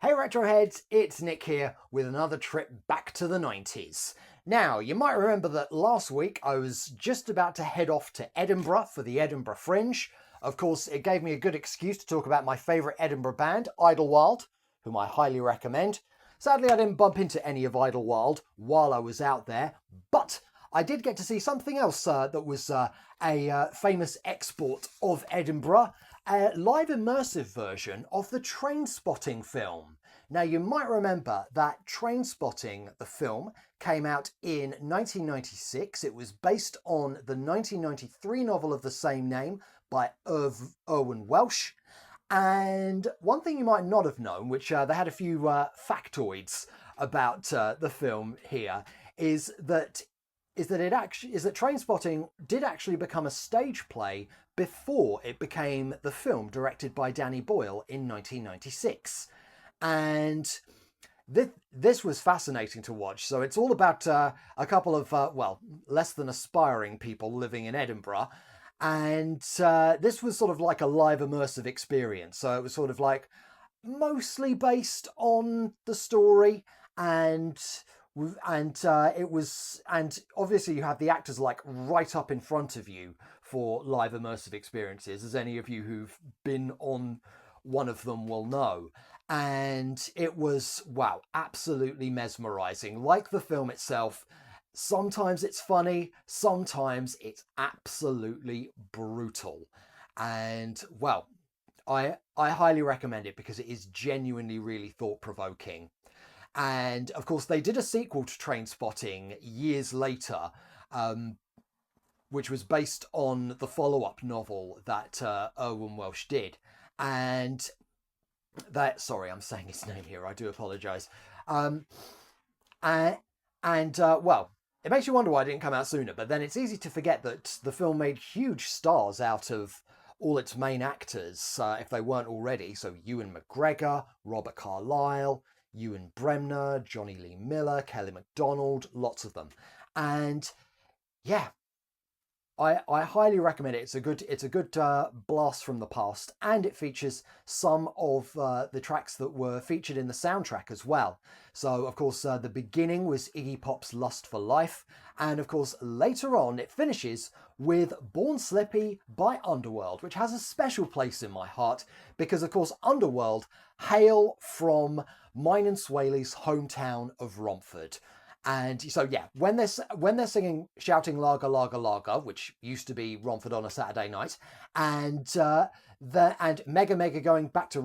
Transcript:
Hey Retroheads, it's Nick here with another trip back to the 90s. Now, you might remember that last week I was just about to head off to Edinburgh for the Edinburgh Fringe. Of course, it gave me a good excuse to talk about my favourite Edinburgh band, Idlewild, whom I highly recommend. Sadly, I didn't bump into any of Idlewild while I was out there, but I did get to see something else that was a famous export of Edinburgh, a live immersive version of the Trainspotting film. Now, you might remember that Trainspotting, the film, came out in 1996. It was based on the 1993 novel of the same name by Irwin Welsh. And one thing you might not have known, which they had a few factoids about the film here, is that Trainspotting did actually become a stage play before it became the film directed by Danny Boyle in 1996. And this was fascinating to watch. So it's all about a couple of, less than aspiring people living in Edinburgh. And this was sort of like a live immersive experience. So it was sort of like mostly based on the story, and obviously you have the actors like right up in front of you for live immersive experiences, as any of you who've been on one of them will know. And it was, wow, absolutely mesmerizing. Like the film itself, sometimes it's funny, sometimes it's absolutely brutal. And well, I highly recommend it because it is genuinely really thought-provoking. And of course, they did a sequel to Trainspotting years later, which was based on the follow-up novel that Irwin Welsh did. And sorry, I'm saying his name here. I do apologise. And well, it makes you wonder why it didn't come out sooner. But then it's easy to forget that the film made huge stars out of all its main actors, if they weren't already. So Ewan McGregor, Robert Carlyle, Ewan Bremner, Johnny Lee Miller, Kelly MacDonald, lots of them. And yeah, I highly recommend it. It's a good blast from the past, and it features some of the tracks that were featured in the soundtrack as well. So of course the beginning was Iggy Pop's Lust for Life, and of course later on it finishes with Born Slippy by Underworld, which has a special place in my heart because of course Underworld hail from mine and Swaley's hometown of Romford. And so yeah, when they're singing, shouting "Lager, Lager, Lager," which used to be Romford on a Saturday night, and Mega Mega going back to